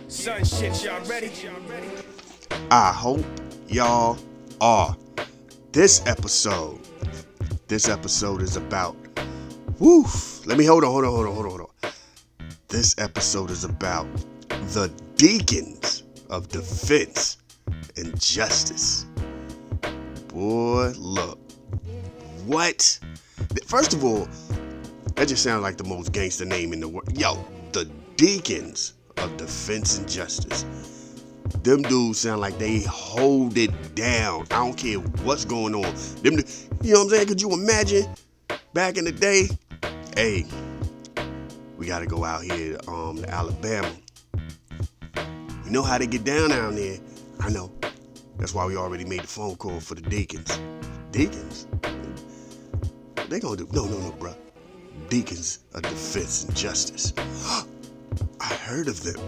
Son shit, y'all ready? I hope y'all are. This episode is about, let me hold on. This episode is about the Decans of Defense and Justice. Boy, look. What? First of all, that just sounds like the most gangster name in the world. Yo, the Decans of Defense and Justice. Them dudes sound like they hold it down. I don't care what's going on. You know what I'm saying? Could you imagine back in the day? Hey, we got to go out here to Alabama. You know how they get down there? I know. That's why we already made the phone call for the Decans. Decans? What they gonna do? No, bro. Decans of Defense and Justice. I heard of them.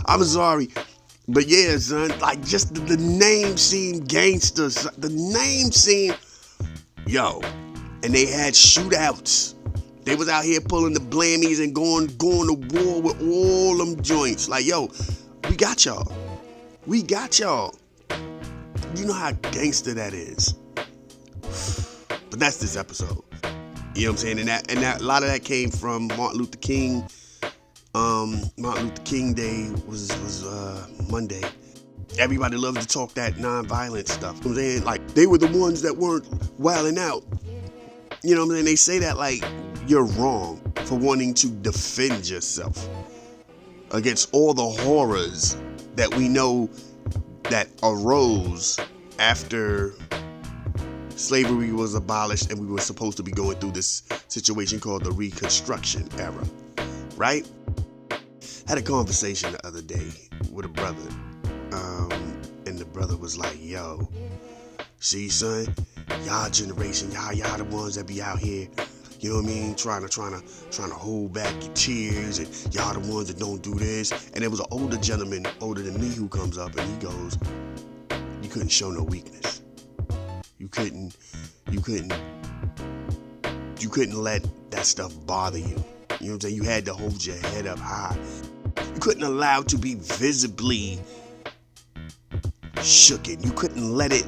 I'm sorry, but yeah, son, like just the name seemed gangster. The name seemed, and they had shootouts. They was out here pulling the blammies and going to war with all them joints. Like, we got y'all. You know how gangster that is. But that's this episode. You know what I'm saying? And that a lot of that came from Martin Luther King. Martin Luther King Day was Monday. Everybody loves to talk that non-violent stuff. You know what I'm saying? Like, they were the ones that weren't wilding out. You know what I'm saying? They say that like you're wrong for wanting to defend yourself against all the horrors that we know that arose after slavery was abolished and we were supposed to be going through this situation called the Reconstruction era, right? Had a conversation the other day with a brother, and the brother was like, see, son, y'all generation, y'all the ones that be out here, you know what I mean, trying to hold back your tears, and y'all the ones that don't do this. And there was an older gentleman, older than me, who comes up and he goes, you couldn't show no weakness. You couldn't let that stuff bother you. You know what I'm saying? You had to hold your head up high. You couldn't allow it to be visibly shooken. You couldn't let it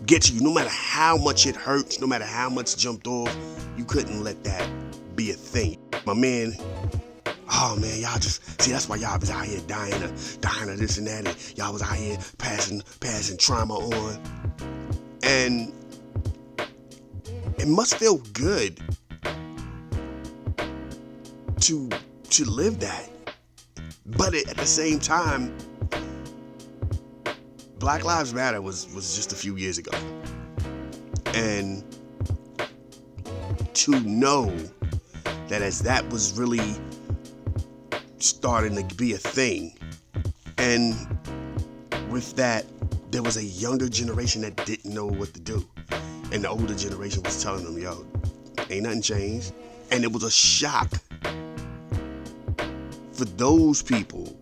get to you. No matter how much it hurts, no matter how much jumped off, you couldn't let that be a thing. My man, y'all just, see, that's why y'all was out here dying of this and that, and y'all was out here passing trauma on. And it must feel good to live that. But at the same time, Black Lives Matter was just a few years ago. And to know that as that was really starting to be a thing, and with that, there was a younger generation that didn't know what to do. And the older generation was telling them, ain't nothing changed. And it was a shock for those people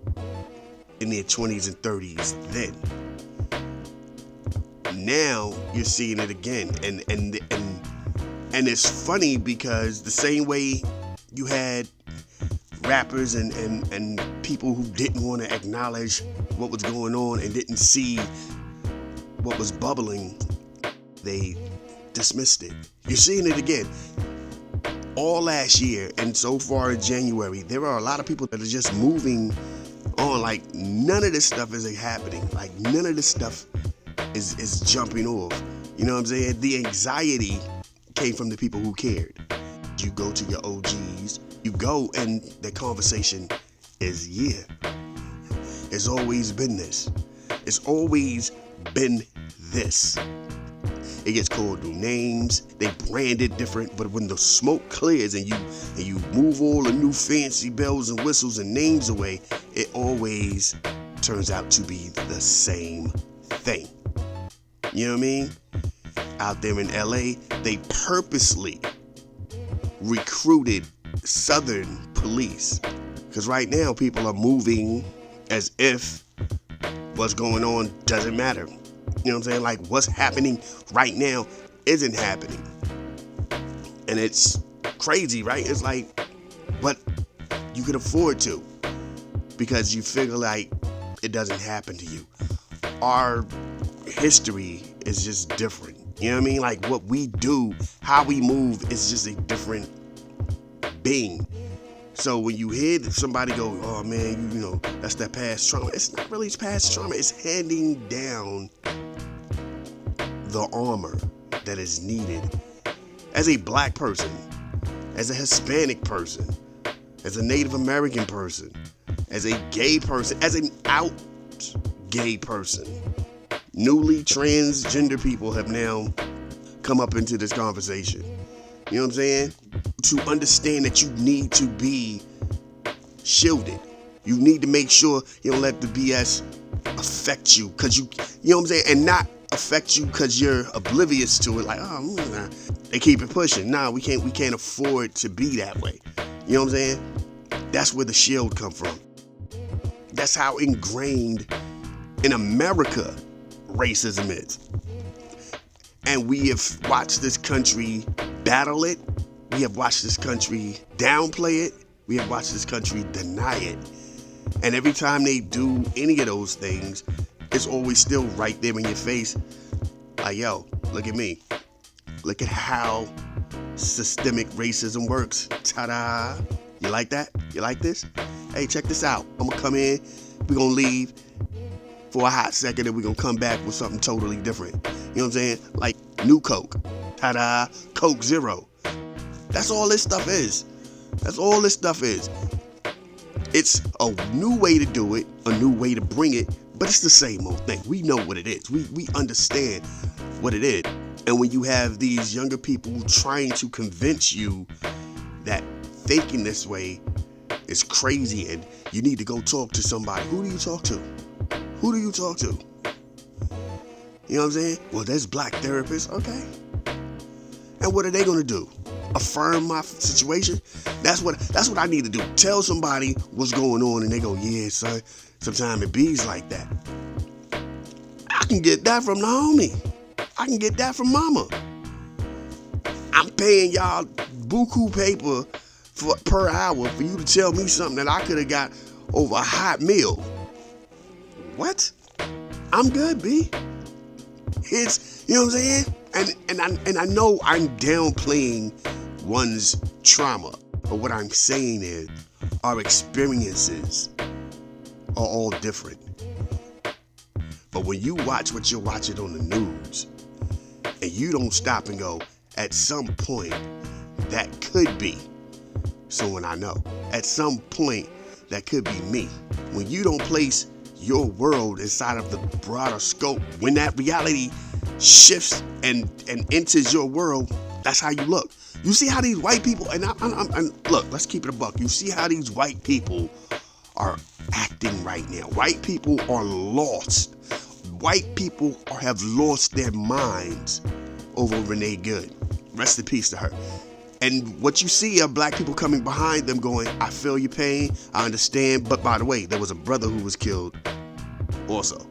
in their 20s and 30s then. Now you're seeing it again. And it's funny because the same way you had rappers and people who didn't want to acknowledge what was going on and didn't see what was bubbling, they dismissed it. You're seeing it again. All last year and so far in January, there are a lot of people that are just moving on. Like, none of this stuff is happening. Like, none of this stuff is jumping off. You know what I'm saying? The anxiety came from the people who cared. You go to your OGs, you go, and the conversation is, it's always been this. It's always been this. It gets called new names. They brand it different, but when the smoke clears and you move all the new fancy bells and whistles and names away, it always turns out to be the same thing. You know what I mean? Out there in LA, they purposely recruited Southern police, because right now people are moving as if what's going on doesn't matter. You know what I'm saying? Like, what's happening right now isn't happening. And it's crazy, right? It's like but you can afford to because you figure like it doesn't happen to you. Our history is just different. You know what I mean? Like what we do, how we move is just a different being. So when you hear somebody go, oh man, you know, that's that past trauma. It's not really past trauma. It's handing down the armor that is needed as a black person, as a Hispanic person, as a Native American person, as a gay person, as an out gay person. Newly transgender people have now come up into this conversation. You know what I'm saying? To understand that you need to be shielded. You need to make sure you don't let the BS affect you, because you know what I'm saying? And not affect you because you're oblivious to it. Like, oh, nah. They keep it pushing. Nah, we can't afford to be that way. You know what I'm saying? That's where the shield come from. That's how ingrained in America racism is. And we have watched this country battle it. We have watched this country downplay it. We have watched this country deny it. And every time they do any of those things, it's always still right there in your face. Like, yo, look at me. Look at how systemic racism works. Ta-da. You like that? You like this? Hey, check this out. I'm going to come in. We're going to leave for a hot second, and we're going to come back with something totally different. You know what I'm saying? Like new Coke. Ta-da. Coke Zero. That's all this stuff is. That's all this stuff is. It's a new way to do it, a new way to bring it, but it's the same old thing. We know what it is. We understand what it is. And when you have these younger people trying to convince you that thinking this way is crazy and you need to go talk to somebody, who do you talk to? Who do you talk to? You know what I'm saying? Well, there's black therapists, okay. And what are they gonna do? Affirm my situation? That's what I need to do. Tell somebody what's going on and they go, yeah, son, sometimes it bees like that. I can get that from the homie. I can get that from mama. I'm paying y'all buku paper per hour for you to tell me something that I could have got over a hot meal. What? I'm good, B. It's, you know what I'm saying? And I know I'm downplaying one's trauma, but what I'm saying is our experiences are all different. But when you watch what you're watching on the news and you don't stop and go, at some point that could be someone I know. At some point that could be me. When you don't place your world inside of the broader scope, when that reality shifts and enters your world, that's how you look. You see how these white people, and look, let's keep it a buck. You see how these white people are acting right now. White people are lost. White people have lost their minds over Renee Good. Rest in peace to her. And what you see are black people coming behind them going, I feel your pain, I understand, but by the way, there was a brother who was killed also.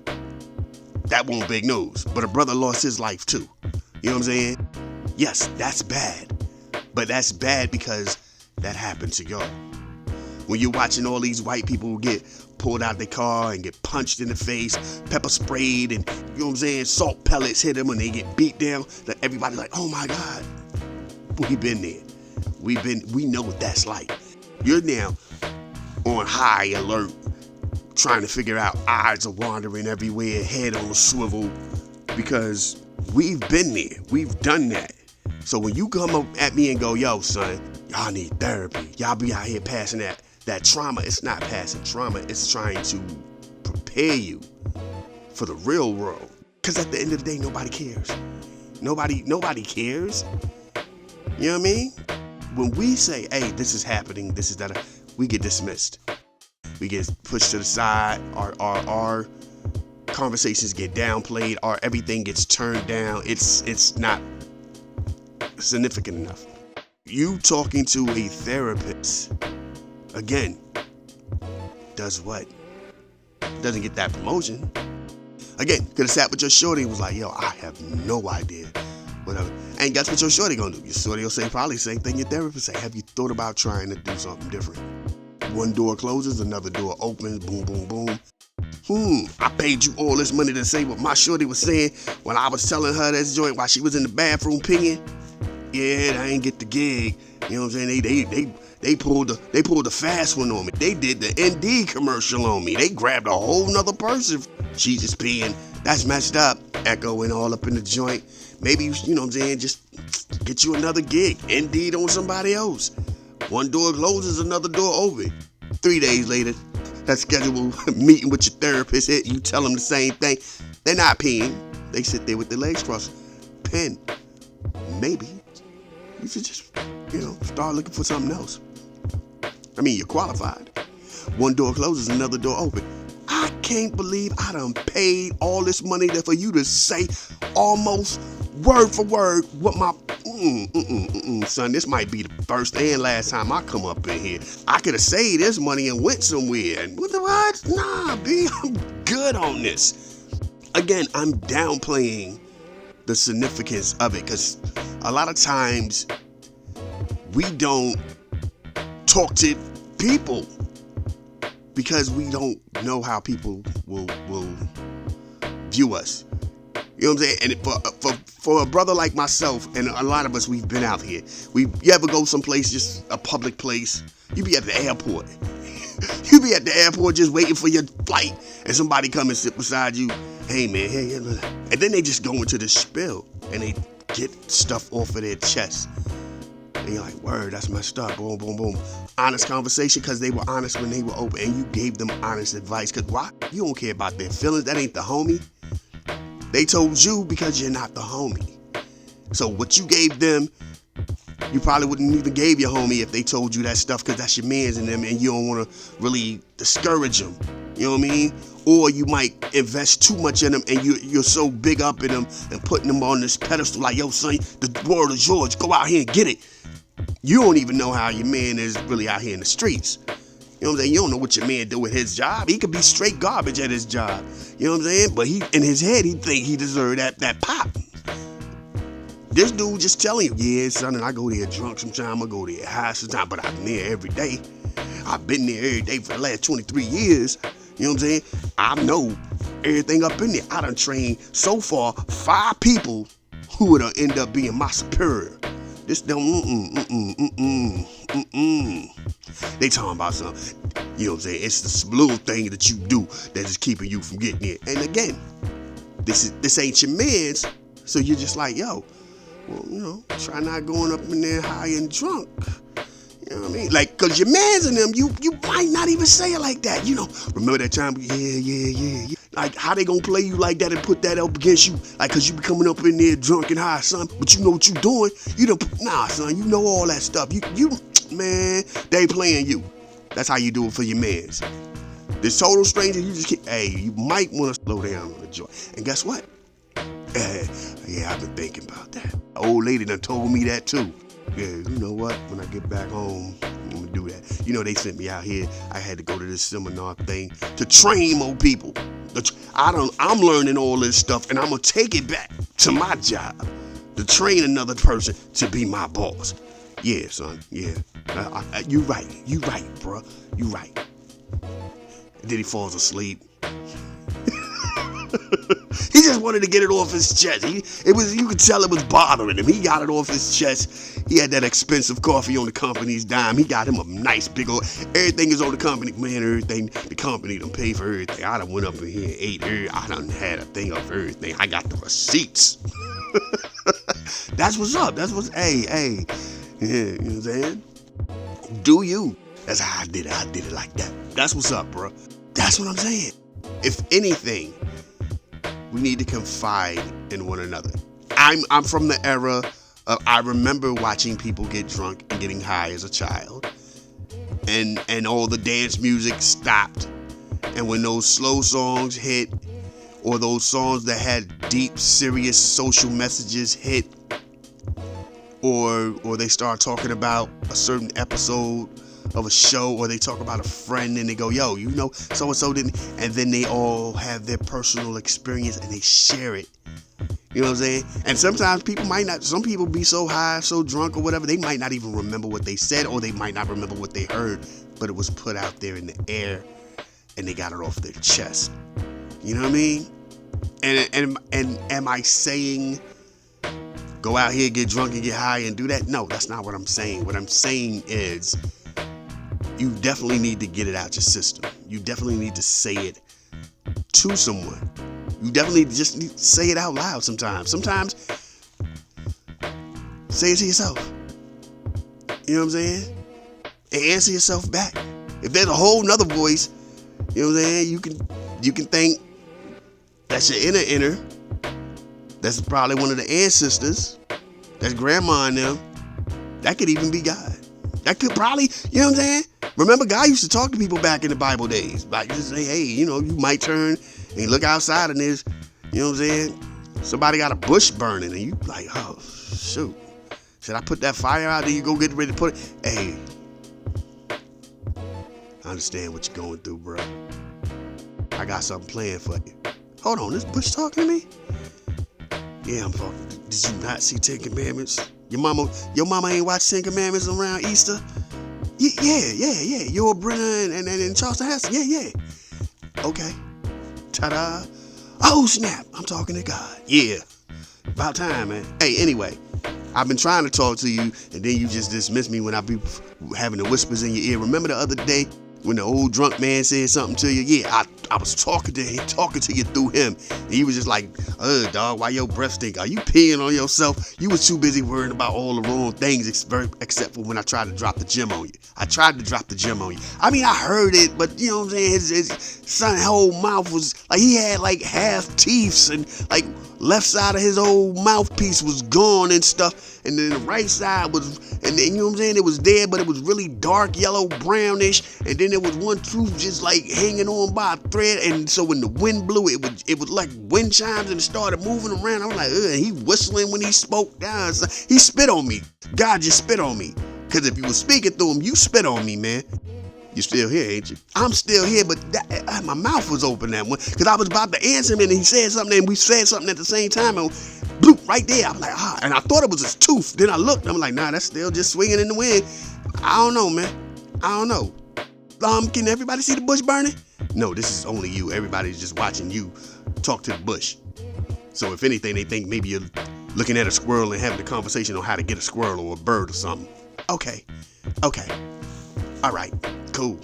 That wasn't big news, but a brother lost his life too. You know what I'm saying? Yes, that's bad. But that's bad because that happened to y'all. When you're watching all these white people get pulled out of their car and get punched in the face, pepper sprayed, and you know what I'm saying, salt pellets hit them and they get beat down, that everybody's like, oh my God. We've been there. We know what that's like. You're now on high alert, trying to figure out, eyes are wandering everywhere, head on a swivel, because we've been there. We've done that. So when you come up at me and go, yo, son, y'all need therapy. Y'all be out here passing that trauma. It's not passing trauma. It's trying to prepare you for the real world. Because at the end of the day, nobody cares. Nobody cares. You know what I mean? When we say, hey, this is happening, this is that, we get dismissed. We get pushed to the side. Our conversations get downplayed. Everything gets turned down. It's not significant enough. You talking to a therapist, again, does what? Doesn't get that promotion. Again, could have sat with your shorty and was like, yo, I have no idea whatever. And guess what your shorty gonna do? Your shorty will say probably the same thing your therapist say. Have you thought about trying to do something different? One door closes, another door opens, boom, boom, boom. I paid you all this money to say what my shorty was saying when I was telling her this joint while she was in the bathroom peeing. Yeah, I ain't get the gig. You know what I'm saying? They pulled the fast one on me. They did the ND commercial on me. They grabbed a whole nother person. She just peeing. That's messed up. Echoing all up in the joint. Maybe, you know what I'm saying, just get you another gig. ND on somebody else. One door closes, another door open. 3 days later, that scheduled meeting with your therapist hit. You tell them the same thing. They're not peeing. They sit there with their legs crossed. Pen. Maybe you should just, start looking for something else. I mean, you're qualified. One door closes, another door open. I can't believe I done paid all this money for you to say almost word for word what my son, this might be the first and last time I come up in here. I could have saved this money and went somewhere. And what? Nah, B, I'm good on this. Again, I'm downplaying the significance of it because a lot of times we don't talk to people because we don't know how people will view us. You know what I'm saying? And for a brother like myself, and a lot of us, we've been out here. You ever go someplace, just a public place? You be at the airport. You be at the airport just waiting for your flight, and somebody come and sit beside you. Hey, man, hey. And then they just go into the spill, and they get stuff off of their chest. And you're like, word, that's messed up. Boom, boom, boom. Honest conversation because they were honest when they were open, and you gave them honest advice. Because why? You don't care about their feelings. That ain't the homie. They told you because you're not the homie. So what you gave them, you probably wouldn't even gave your homie if they told you that stuff because that's your mans in them and you don't want to really discourage them. You know what I mean? Or you might invest too much in them and you're so big up in them and putting them on this pedestal like, yo, son, the world is yours. Go out here and get it. You don't even know how your man is really out here in the streets. You know what I'm saying? You don't know what your man do with his job. He could be straight garbage at his job. You know what I'm saying? But he, in his head, he think he deserved that pop. This dude just telling you, yeah, son, and I go there drunk sometime, I go there high sometime, but I'm there every day. I've been there every day for the last 23 years. You know what I'm saying? I know everything up in there. I done trained so far 5 people who would end up being my superior. This don't, They talking about something. You know what I'm saying? It's the little thing that you do that is keeping you from getting it. And again, this ain't your man's, so you're just like, yo, well, try not going up in there high and drunk. You know what I mean? Like, cause your mans in them, you might not even say it like that. Remember that time? Yeah. Like, how they gonna play you like that and put that up against you? Like, cause you be coming up in there drunk and high, son. But you know what you doing? Nah, son. You know all that stuff. Man, they playing you. That's how you do it for your mans. This total stranger, you might want to slow down on the joint. And guess what? Yeah, I've been thinking about that. The old lady done told me that too. Yeah, you know what? When I get back home, I'm gonna do that. They sent me out here. I had to go to this seminar thing to train more people. I'm learning all this stuff, and I'm gonna take it back to my job to train another person to be my boss. Yeah, son. Yeah, you right. You right, bro. You right. And then he falls asleep. He just wanted to get it off his chest. You could tell it was bothering him. He got it off his chest. He had that expensive coffee on the company's dime. He got him a nice big old, everything is on the company. Man, everything, the company done paid for everything. I done went up in here and ate everything. I done had a thing of everything. I got the receipts. That's what's up. Hey. Yeah, you know what I'm saying? Do you. That's how I did it. I did it like that. That's what's up, bro. That's what I'm saying. If anything, we need to confide in one another. I'm from the era of, I remember watching people get drunk and getting high as a child. And all the dance music stopped. And when those slow songs hit, or those songs that had deep, serious social messages hit, or they start talking about a certain episode of a show, or they talk about a friend and they go, yo, so-and-so didn't, and then they all have their personal experience and they share it. You know what I'm saying? And sometimes some people be so high, so drunk or whatever, they might not even remember what they said, or they might not remember what they heard, but it was put out there in the air and they got it off their chest. You know what I mean? And am I saying go out here, get drunk and get high and do that? No, that's not what I'm saying. What I'm saying is you definitely need to get it out your system. You definitely need to say it to someone. You definitely just need to say it out loud sometimes. Sometimes say it to yourself. You know what I'm saying? And answer yourself back. If there's a whole nother voice, you know what I'm saying, you can think that's your inner. That's probably one of the ancestors. That's grandma and them. That could even be God. That could probably, you know what I'm saying? Remember, God used to talk to people back in the Bible days. Like, just say, hey, you know, you might turn and look outside and there's, you know what I'm saying, somebody got a bush burning and you like, oh, shoot. Should I put that fire out? Then you go get ready to put it. Hey, I understand what you're going through, bro. I got something planned for you. Hold on, this bush talking to me? Yeah, I'm talking. Did you not see 10 Commandments? Your mama ain't watched 10 Commandments around Easter? Yeah. You're Brenna and Charleston Heston. Yeah. Okay. Ta-da. Oh, snap. I'm talking to God. Yeah. About time, man. Hey, anyway, I've been trying to talk to you, and then you just dismiss me when I be having the whispers in your ear. Remember the other day when the old drunk man said something to you? Yeah, I was talking to you through him. And he was just like, dog, why your breath stink? Are you peeing on yourself? You was too busy worrying about all the wrong things except for when I tried to drop the gem on you. I tried to drop the gem on you. I mean, I heard it, but you know what I'm saying? His son's whole mouth was like, he had like half teeth, and like left side of his old mouthpiece was gone and stuff. And then the right side was, and then, you know what I'm saying, it was there, but it was really dark yellow, brownish. And then there was one tooth just like hanging on by a thread. And so when the wind blew, it was like wind chimes and it started moving around. I was like, ugh, he whistling when he spoke down. So he spit on me. God just spit on me. Because if you was speaking through him, you spit on me, man. You still here, ain't you? I'm still here, but my mouth was open that one. Because I was about to answer him and he said something and we said something at the same time. And bloop, right there. I was like, and I thought it was his tooth. Then I looked, I'm like, nah, that's still just swinging in the wind. I don't know, man. I don't know. Can everybody see the bush burning? No, this is only you. Everybody's just watching you talk to the bush. So if anything, they think maybe you're looking at a squirrel and having a conversation on how to get a squirrel or a bird or something. Okay. All right. Cool.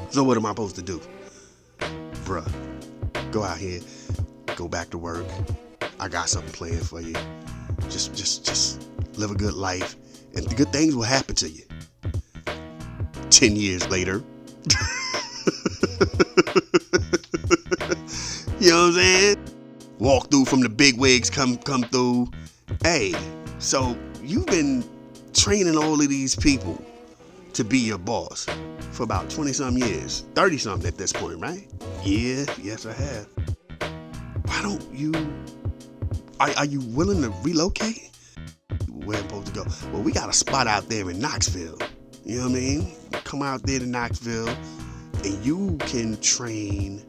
So what am I supposed to do? Bruh, go out here, go back to work. I got something planned for you. Just live a good life, and the good things will happen to you. 10 years later. You know what I'm saying? Walk through from the big wigs, come through. Hey, so you've been training all of these people to be your boss for about 20-some years, 30-something at this point, right? Yeah, yes I have. Why don't you, are you willing to relocate? Where I'm supposed to go? Well, we got a spot out there in Knoxville. You know what I mean? Come out there to Knoxville and you can train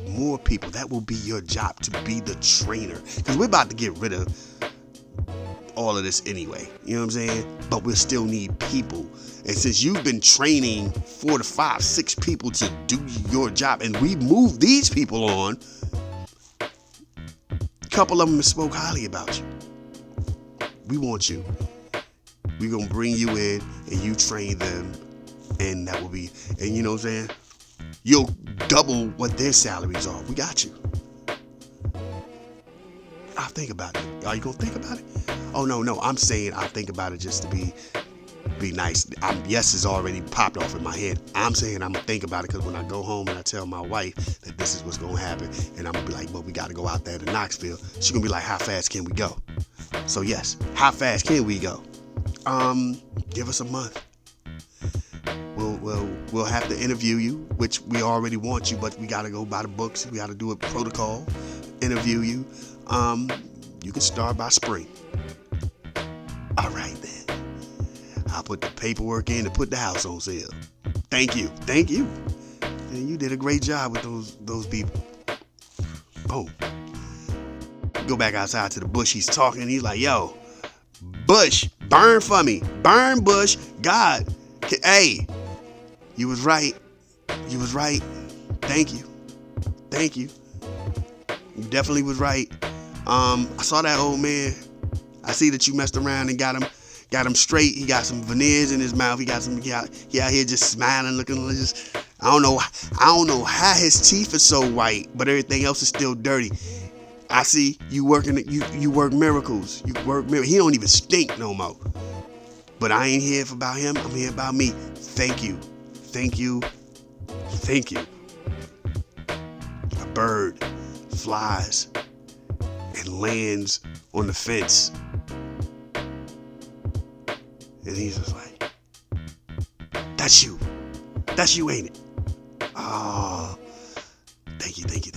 more people. That will be your job, to be the trainer. Because we're about to get rid of all of this anyway. You know what I'm saying? But we'll still need people. And since you've been training 4 to 5, 6 people to do your job, and we moved these people on, a couple of them spoke highly about you. We want you. We're going to bring you in and you train them. And that will be, and you know what I'm saying? You'll double what their salaries are. We got you. I'll think about it. Are you going to think about it? Oh, no. I'm saying I'll think about it just to be nice. Yes is already popped off in my head. I'm saying I'm going to think about it because when I go home and I tell my wife that this is what's going to happen, and I'm going to be like, well, we got to go out there to Knoxville. She's going to be like, how fast can we go? So, yes, how fast can we go? Give us a month. We'll have to interview you, which we already want you, but we got to go by the books. We got to do a protocol, interview you. You can start by spring. All right, then. I'll put the paperwork in to put the house on sale. Thank you. And you did a great job with those people. Boom. go back outside to the bush. He's talking. He's like, yo, bush, burn for me. Burn, bush. God, hey, you was right. You was right. Thank you. Thank you. You definitely was right. I saw that old man. I see that you messed around and got him straight. He got some veneers in his mouth. He out here just smiling, looking just. I don't know how his teeth are so white, but everything else is still dirty. I see you working. You work miracles. He don't even stink no more. But I ain't here about him. I'm here about me. Thank you. Thank you. Thank you. A bird flies and lands on the fence. And he's just like, that's you. That's you, ain't it? Oh, thank you. Thank you.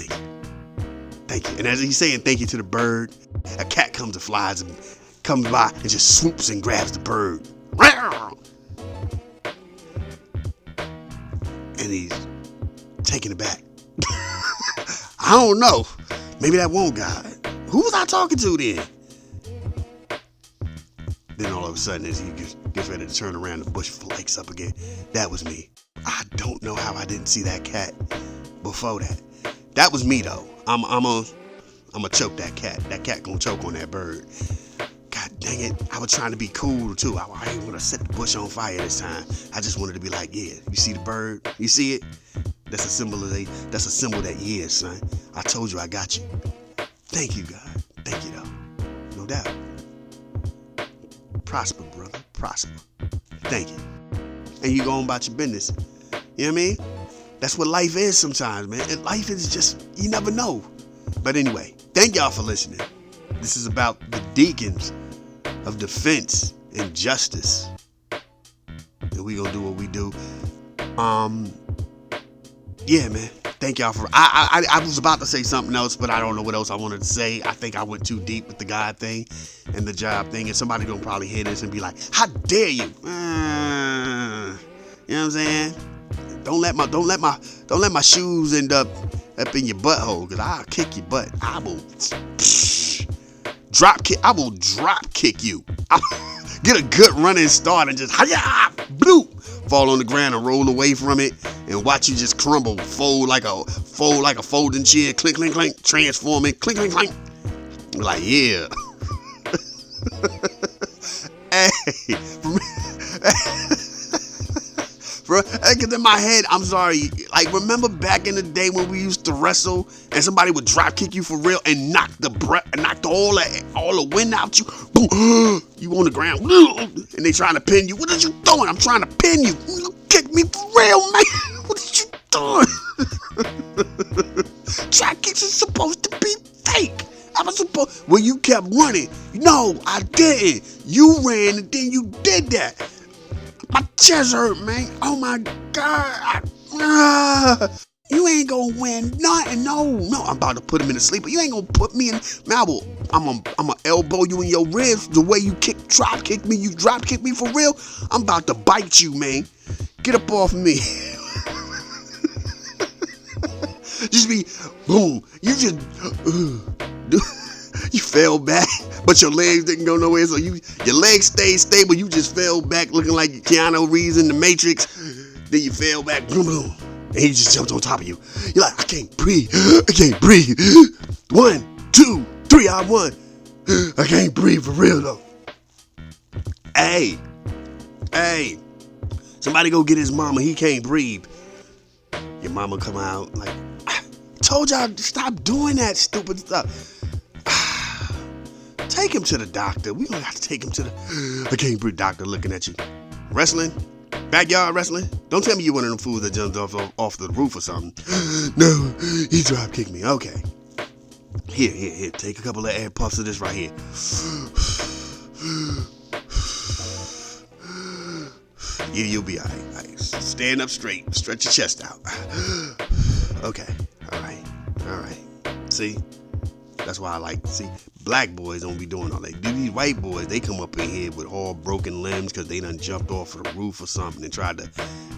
And as he's saying thank you to the bird, a cat comes by and just swoops and grabs the bird. And he's taking it back. I don't know. Maybe that won't God. Who was I talking to then? Then all of a sudden, as he gets ready to turn around, the bush flakes up again. That was me. I don't know how I didn't see that cat before that. That was me though. I'm gonna choke that cat. That cat gonna choke on that bird. God dang it! I was trying to be cool too. I didn't want to set the bush on fire this time. I just wanted to be like, yeah, you see the bird? You see it? That's a symbol that yeah, son. I told you I got you. Thank you, God. Thank you though. No doubt. Prosper, brother. Prosper. Thank you. And you go on about your business. You know what I mean? That's what life is sometimes, man. And life is just, you never know. But anyway, thank y'all for listening. This is about the Decans of defense and justice. And we gonna do what we do. Yeah, man. Thank y'all for. I was about to say something else, but I don't know what else I wanted to say. I think I went too deep with the God thing and the job thing, and somebody gonna probably hear this and be like, "How dare you?" You know what I'm saying? Don't let my shoes end up in your butthole, cause I'll kick your butt. I will drop kick you. Get a good running start and just bloop, fall on the ground and roll away from it and watch you just crumble, fold like a folding chair, clink, clink, clink, transforming, clink, clink, clink. Like, yeah. Hey, because in my head, I'm sorry, like, remember back in the day when we used to wrestle and somebody would drop kick you for real and knock all the wind out you? Boom, you on the ground, and they trying to pin you. What are you doing? I'm trying to pin you. You kick me for real, man. What are you doing? Drop kicks are supposed to be fake. Well, you kept running. No, I didn't. You ran and then you did that. My chest hurt, man. Oh my God. You ain't gonna win nothing. No. I'm about to put him in a sleeper. You ain't gonna put me in. Man, I'm gonna elbow you in your ribs the way you drop kick me. You drop kick me for real. I'm about to bite you, man. Get up off me. Just be boom. You just you fell back, but your legs didn't go nowhere. So your legs stayed stable. You just fell back, looking like Keanu Reeves in The Matrix. Then you fell back, boom, boom, and he just jumped on top of you. You're like, I can't breathe. 1, 2, 3, I won. I can't breathe for real though. Hey, somebody go get his mama. He can't breathe. Your mama come out like, I told y'all to stop doing that stupid stuff. Take him to the doctor. We gonna have to take him to the I can't breathe doctor looking at you. Wrestling? Backyard wrestling? Don't tell me you're one of them fools that jumped off the roof or something. No, he drop kicked me. Okay. Here. Take a couple of air puffs of this right here. Yeah, you'll be all right. Stand up straight. Stretch your chest out. Okay. All right. See? That's why black boys don't be doing all that. These white boys, they come up in here with all broken limbs because they done jumped off of the roof or something and tried to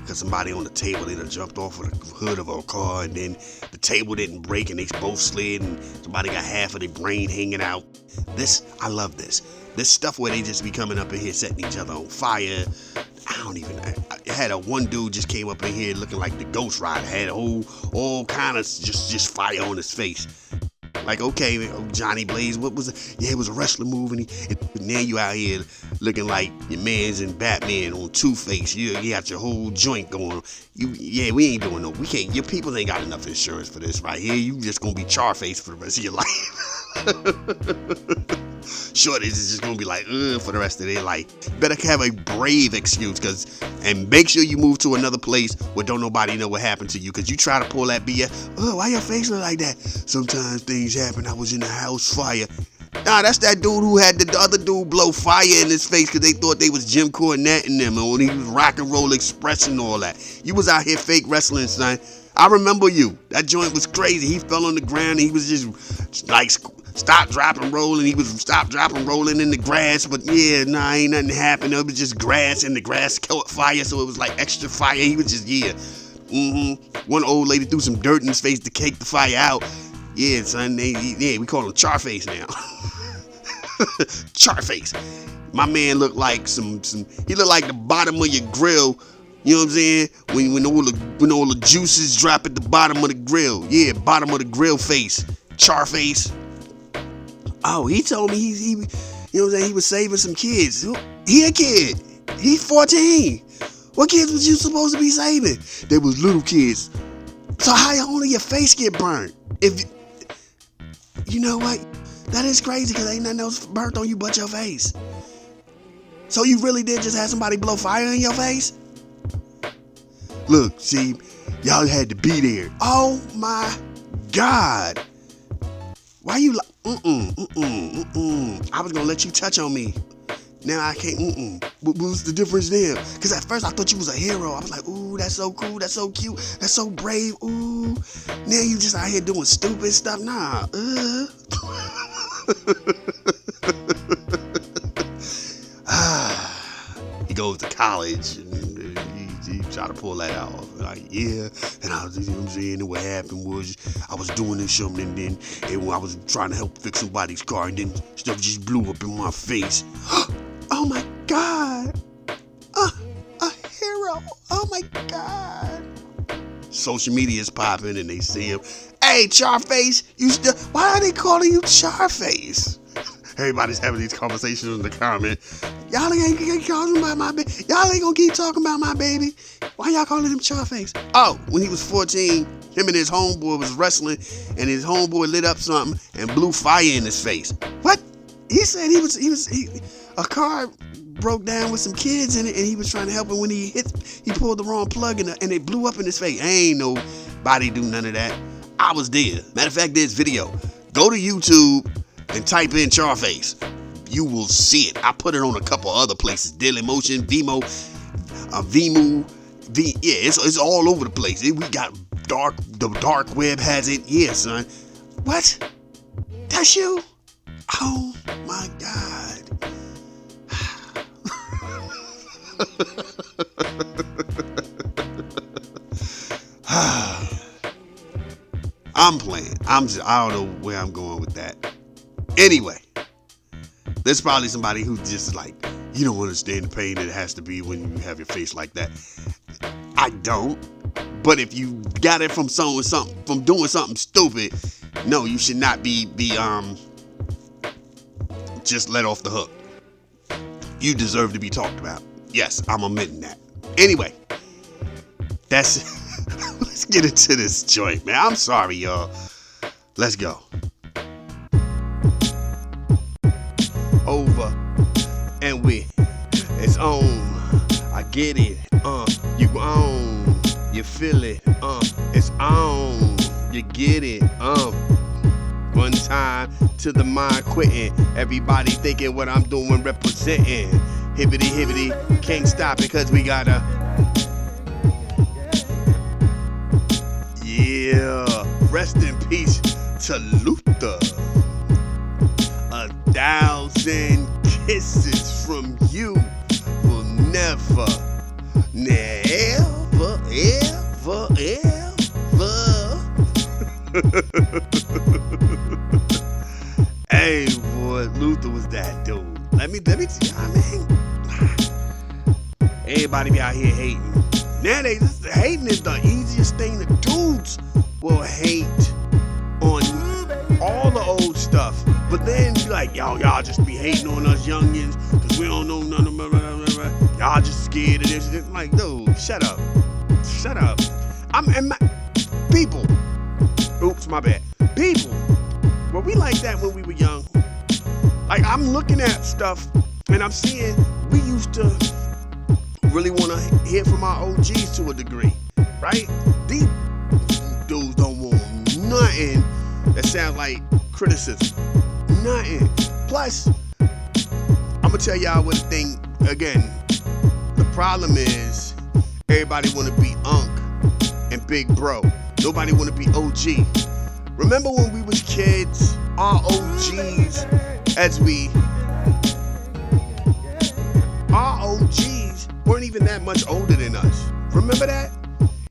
because somebody on the table, they done jumped off of the hood of a car, and then the table didn't break, and they both slid, and somebody got half of their brain hanging out. I love this. This stuff where they just be coming up in here setting each other on fire. I had one dude just came up in here looking like the Ghost Rider, had all kind of just fire on his face. Like, okay, Johnny Blaze, what was it? Yeah, it was a wrestling move, and now you out here looking like your man's in Batman on Two-Face. You got your whole joint going. We ain't doing no. We can't. Your people ain't got enough insurance for this right here. You just gonna be Char Face for the rest of your life. Shorties is just gonna be like, for the rest of their life. Better have a brave excuse, and make sure you move to another place where don't nobody know what happened to you, because you try to pull that BS. Oh, why your face look like that? Sometimes things happen. I was in the house fire. Nah, that's that dude who had the other dude blow fire in his face because they thought they was Jim Cornette and them, and when he was Rock and Roll Express and all that. You was out here fake wrestling, son. I remember you. That joint was crazy. He fell on the ground and he was just like stop, drop, and roll, and he was stop, drop, and rolling in the grass. But yeah, ain't nothing happened. It was just grass, and the grass caught fire, so it was like extra fire. He was just, One old lady threw some dirt in his face to cake the fire out. Yeah, son, we call him Char Face now. Char Face. My man looked like he looked like the bottom of your grill. You know what I'm saying? When all the juices drop at the bottom of the grill. Yeah, bottom of the grill face. Char Face. Oh, he told me he you know what I'm saying, he was saving some kids. He a kid. He's 14. What kids was you supposed to be saving? They was little kids. So how only your face get burned? You know what? That is crazy, because ain't nothing else burnt on you but your face. So you really did just have somebody blow fire in your face? Look, see, y'all had to be there. Oh my God. Why you like, I was gonna let you touch on me. Now I can't, What was the difference there? Because at first I thought you was a hero. I was like, ooh, that's so cool, that's so cute, that's so brave, ooh. Now you just out here doing stupid stuff. Nah, He goes to college and he tried to pull that off. Like, yeah, and I was, you know what I'm saying, and what happened was I was doing this something, and I was trying to help fix somebody's car, and then stuff just blew up in my face. Oh my God, a hero, oh my God. Social media is popping and they see him. Hey, Char Face, why are they calling you Char Face? Everybody's having these conversations in the comment. Y'all ain't talking about my baby. Y'all ain't gonna keep talking about my baby. Why y'all calling him Char Face? Oh, when he was 14, him and his homeboy was wrestling, and his homeboy lit up something and blew fire in his face. What? He said a car broke down with some kids in it, and he was trying to help him. When he pulled the wrong plug and it blew up in his face. Ain't nobody do none of that. I was there. Matter of fact, there's video. Go to YouTube and type in Char Face. You will see it. I put it on a couple other places. Dailymotion, Vimeo, it's all over the place. We got the dark web has it. Yeah, son. What? That's you? Oh my God. I'm playing. I don't know where I'm going with that. Anyway, there's probably somebody who just like, you don't understand the pain that it has to be when you have your face like that. I don't. But if you got it from doing something stupid, no, you should not be just let off the hook. You deserve to be talked about. Yes, I'm admitting that. Anyway, let's get into this joint, man. I'm sorry, y'all. Let's go. Over and it's on. I get it. You on. You feel it. It's on. You get it. One time to the mind quitting. Everybody thinking what I'm doing representing. Hibbity hibbity, can't stop it cause we gotta. Yeah, rest in peace to Luther. 1,000 kisses from you will never Hey, boy, Luther was that dude. Let me tell you, I mean, everybody be out here hating. Nowadays, hating is the easiest thing. The dudes will hate on all the old stuff, but then be like, y'all just be hating on us youngins because we don't know none of them. Y'all just scared of this. It's like, dude, shut up. People. Oops, my bad. People. Well, we like that when we were young. Like, I'm looking at stuff and I'm seeing we used to really want to hear from our OGs to a degree, right? These dudes don't want nothing that sounds like criticism. Nothing. Plus, I'm gonna tell y'all what the thing again. The problem is everybody want to be Unc and Big Bro. Nobody want to be OG. Remember when we was kids, our OGs, our OGs weren't even that much older than us. Remember that?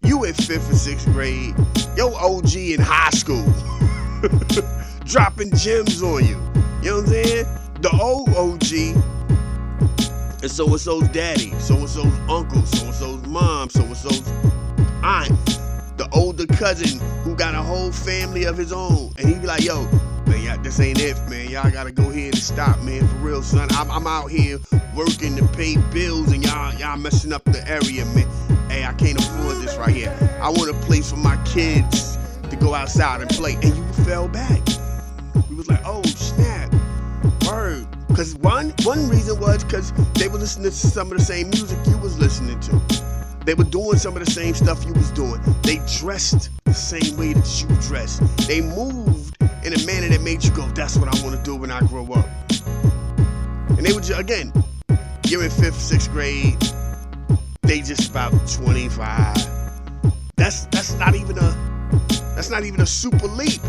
You in 5th or 6th grade, your OG in high school, dropping gems on you. You know what I'm saying? The old OG is so-and-so's daddy, so-and-so's uncle, so-and-so's mom, so-and-so's aunt. The older cousin who got a whole family of his own. And he be like, yo, man, this ain't it, man. Y'all gotta go ahead and stop, man. For real, son. I'm out here working to pay bills and y'all messing up the area, man. Hey, I can't afford this right here. I want a place for my kids to go outside and play. And you fell back. We was like, oh, snap. Word. Because one reason was because they were listening to some of the same music you was listening to. They were doing some of the same stuff you was doing. They dressed the same way that you dressed. They moved in a manner that made you go, that's what I want to do when I grow up. And they would just, again, you're in 5th, 6th grade. They just about 25. That's not even a super leap.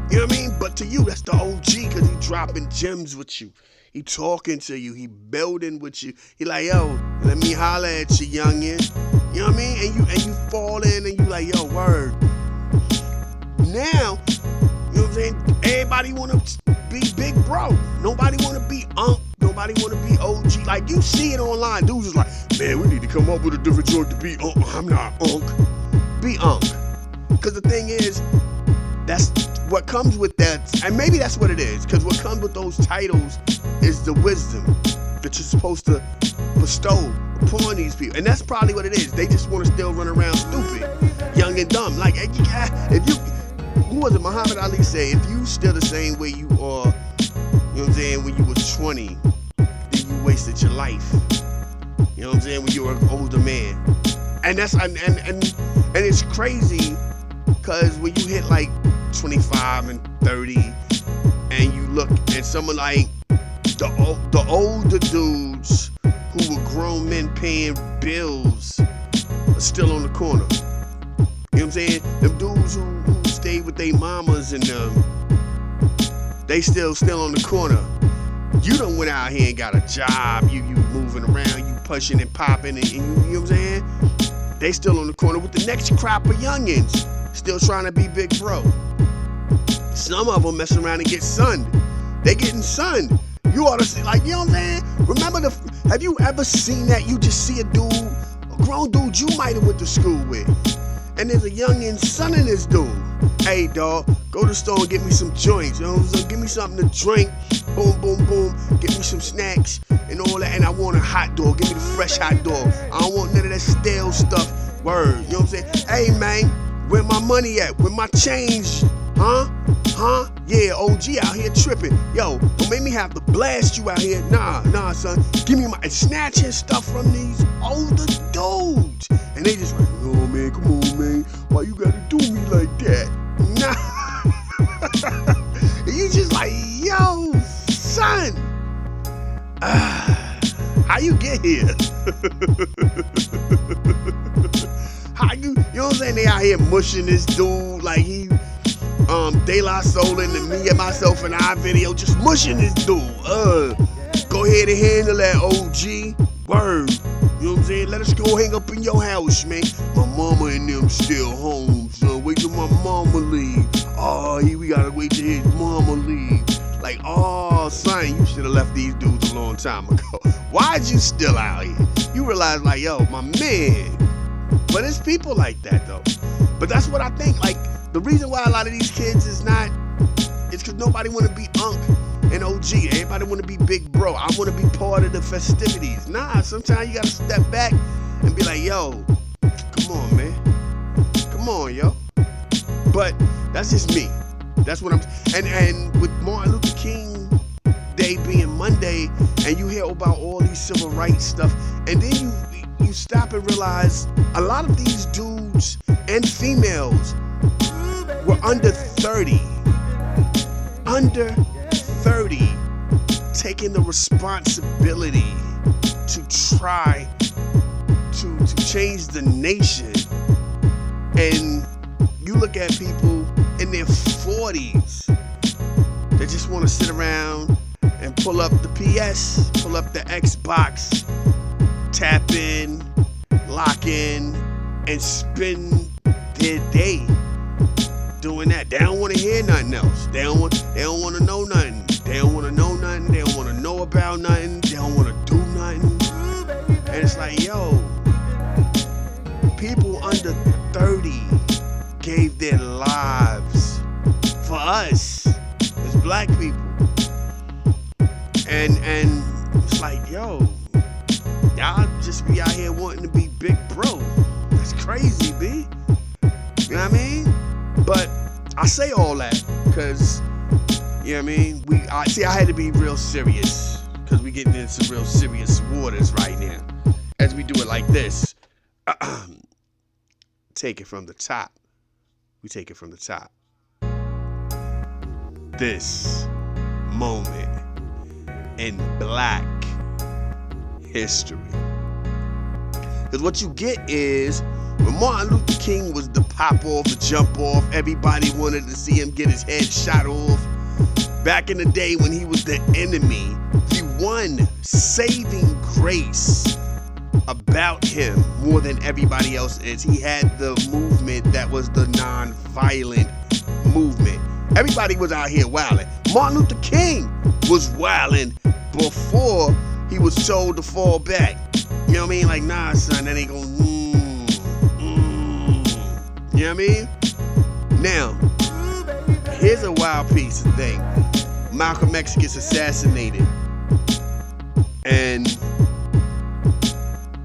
You know what I mean? But to you, that's the OG because he dropping gems with you. He talking to you. He building with you. He like, yo, let me holler at you, youngin'. You know what I mean? And you fall in and you like, yo, word. Now, you know what I'm saying? Everybody want to be Big Bro. Nobody want to be Unc. Nobody want to be OG. Like, you see it online. Dudes is like, man, we need to come up with a different joint to be Unc. I'm not Unc. Be Unc. Because the thing is, that's what comes with that, and maybe that's what it is, because what comes with those titles is the wisdom that you're supposed to bestow upon these people. And that's probably what it is. They just want to still run around stupid, young and dumb. Like, if you, who was it? Muhammad Ali said, if you still the same way you are, you know what I'm saying, when you was 20, then you wasted your life. You know what I'm saying? When you were an older man. And that's, and it's crazy, because when you hit like 25 and 30, and you look at someone like the older dudes who were grown men paying bills are still on the corner. You know what I'm saying? Them dudes who stayed with their mamas and they still on the corner. You done went out here and got a job. You moving around, you pushing and popping, and you know what I'm saying? They still on the corner with the next crop of youngins still trying to be Big Bro. Some of them mess around and get sunned. They getting sunned. You ought to see, like, you know what I'm saying? Remember have you ever seen that? You just see a dude, a grown dude you might have went to school with, and there's a youngin' sunning this dude. Hey, dog, go to the store and get me some joints. You know what I'm saying? Give me something to drink. Boom, boom, boom. Get me some snacks and all that. And I want a hot dog. Give me the fresh hot dog. I don't want none of that stale stuff. Word. You know what I'm saying? Hey, man, where my money at? Where my change? Huh? Yeah, OG out here tripping. Yo, don't make me have to blast you out here. Nah, son. Give me my snatching stuff from these older dudes. And they just like, oh, man, come on, man. Why you gotta do me like that? Nah. You just like, yo, son. How you get here? You know what I'm saying? They out here mushing this dude like he De La Soul in the Me and Myself and I video, just mushing this dude. Go ahead and handle that, OG. Word. You know what I'm saying? Let us go hang up in your house, man. My mama and them still home, son. Wait till my mama leave. Oh, we gotta wait till his mama leave. Like, oh, son, you should have left these dudes a long time ago. Why'd you still out here? You realize, like, yo, my man. But it's people like that, though. But that's what I think. Like, the reason why a lot of these kids is because nobody want to be Unc and OG. Everybody want to be big bro. I want to be part of the festivities. Nah, sometimes you got to step back and be like, yo, come on, man. Come on, yo. But that's just me. That's what I'm... And with Martin Luther King Day being Monday, and you hear about all these civil rights stuff, and then you stop and realize a lot of these dudes and females were under 30. Under 30, taking the responsibility to try to change the nation. And you look at people in their 40s that just want to sit around and pull up the PS, pull up the Xbox, tap in, lock in, and spend their day doing that. They don't want to hear nothing else. They don't want to know nothing. They don't want to know nothing. They don't want to know about nothing. They don't want to do nothing. And it's like, yo, people under 30 gave their lives for us as black people. And it's like, yo, y'all just be out here wanting to be big bro. That's crazy, B. You know what I mean? But I say all that because, you know what I mean? I had to be real serious because we getting into real serious waters right now. As we do it like this, take it from the top. We take it from the top. This moment in black history. Because what you get is, when Martin Luther King was the pop off, the jump off, everybody wanted to see him get his head shot off. Back in the day when he was the enemy, the one saving grace about him more than everybody else is, he had the movement that was the non-violent movement. Everybody was out here wilding. Martin Luther King was wilding before he was told to fall back. You know what I mean? Like, nah, son, that ain't gonna... You know what I mean? Now, here's a wild piece of thing. Malcolm X gets assassinated. And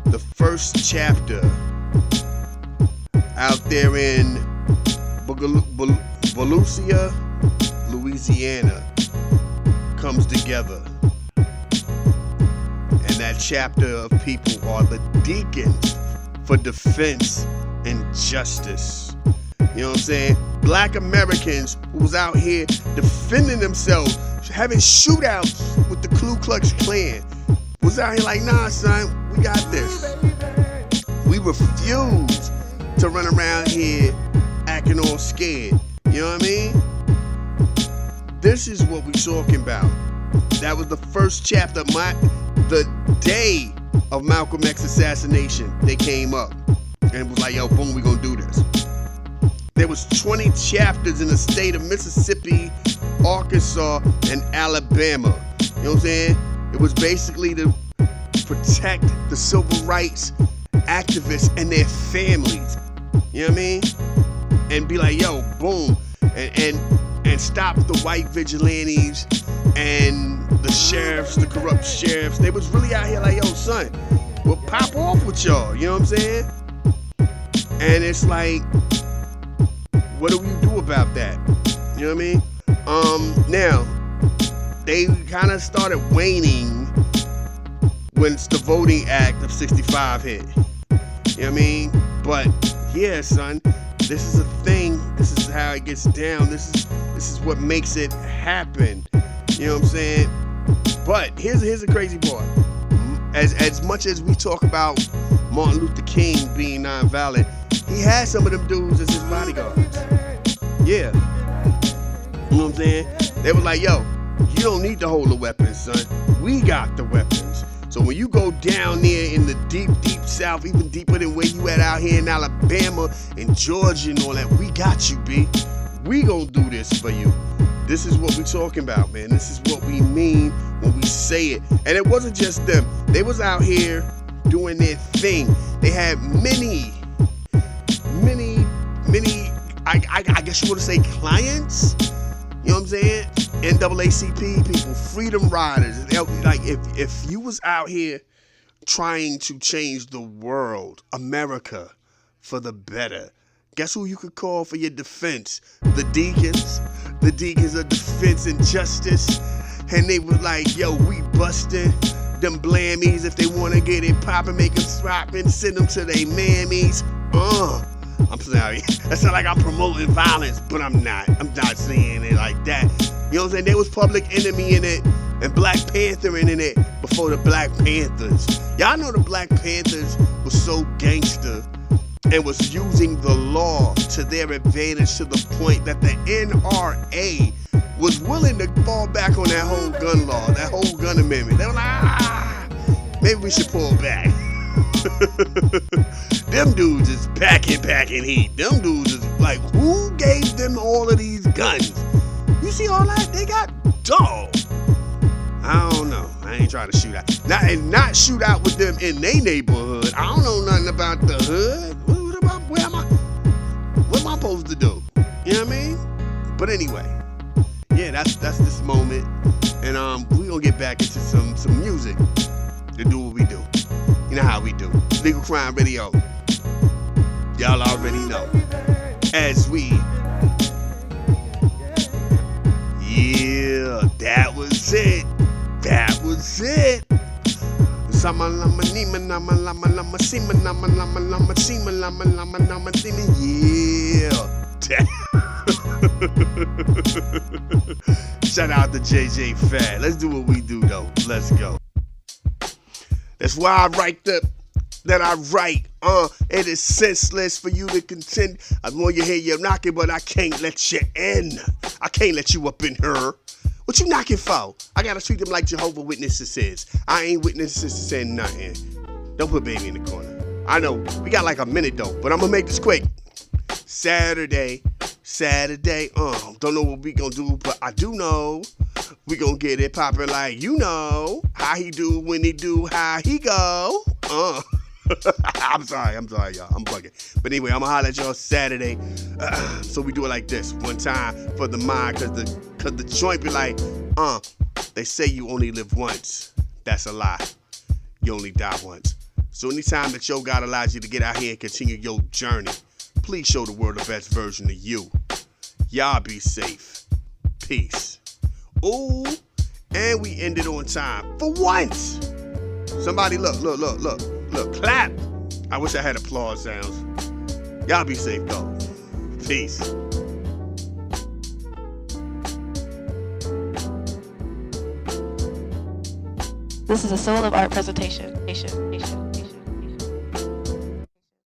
the first chapter out there in Volusia, Louisiana, comes together. And that chapter of people are the Decans for defense and justice. You know what I'm saying? Black Americans who was out here defending themselves, having shootouts with the Ku Klux Klan, was out here like, nah, son, we got this. We refuse to run around here acting all scared. You know what I mean? This is what we're talking about. That was the first chapter. The day of Malcolm X's assassination, they came up and was like, yo, boom, we gonna do this. There was 20 chapters in the state of Mississippi, Arkansas, and Alabama. You know what I'm saying? It was basically to protect the civil rights activists and their families. You know what I mean? And be like, yo, boom, and stop the white vigilantes and the sheriffs, the corrupt sheriffs. They was really out here like, yo, son, we'll pop off with y'all. You know what I'm saying? And it's like, what do we do about that? You know what I mean? Now, they kind of started waning when the Voting Act of 65 hit. You know what I mean? But yeah, son, this is a thing. This is how it gets down. This is what makes it happen. You know what I'm saying? But here's a crazy part. As much as we talk about Martin Luther King being nonviolent, he had some of them dudes as his bodyguards. Yeah. You know what I'm saying? They were like, yo, you don't need to hold the weapons, son. We got the weapons. So when you go down there in the deep, deep south, even deeper than where you at out here in Alabama and Georgia and all that. We got you, B. We gonna do this for you. This is what we talking about, man. This is what we mean when we say it. And it wasn't just them. They was out here doing their thing. They had many, I guess you want to say clients. You know what I'm saying? NAACP people, freedom riders. Like if you was out here trying to change the world, America, for the better, guess who you could call for your defense? The Decans. The Decans of Defense and Justice. And they were like, yo, we busting them blammies. If they want to get it poppin', make them swappin', send them to they mammies. I'm sorry. That sound like I'm promoting violence, but I'm not. I'm not saying it like that. You know what I'm saying? There was Public Enemy in it and Black Panther in it before the Black Panthers. Y'all know the Black Panthers was so gangster and was using the law to their advantage to the point that the NRA was willing to fall back on that whole gun law, that whole gun amendment. They were like, maybe we should pull back. Them dudes is packing heat. Them dudes is like, who gave them all of these guns? You see all that? They got dog. I don't know. I ain't trying to shoot out. Not shoot out with them in their neighborhood. I don't know nothing about the hood. What am I supposed to do? You know what I mean? But anyway, yeah, that's this moment. And we gonna get back into some music to do what we do. You know how we do. Legal Crime Radio. Y'all already know. As we, yeah, that was it. That was it. Yeah. Shout out to JJ Fat. Let's do what we do though. Let's go. That's why I write that I write. It is senseless for you to contend. I want you to hear you knocking, but I can't let you in. I can't let you up in her. What you knocking for? I gotta treat them like Jehovah Witnesses is. I ain't witnesses saying nothing. Don't put baby in the corner. I know we got like a minute though, but I'm gonna make this quick. Saturday. Don't know what we gonna do, but I do know we gonna get it poppin' like you know how he do when he do how he go. I'm sorry, y'all. I'm bugging. But anyway, I'm gonna holler at y'all Saturday. So we do it like this, one time for the mind, cause the joint be like, they say you only live once. That's a lie. You only die once. So anytime that your God allows you to get out here and continue your journey, please show the world the best version of you. Y'all be safe. Peace. Ooh, and we ended on time for once. Somebody look, clap. I wish I had applause sounds. Y'all be safe though. Peace. This is a Soul of Art presentation.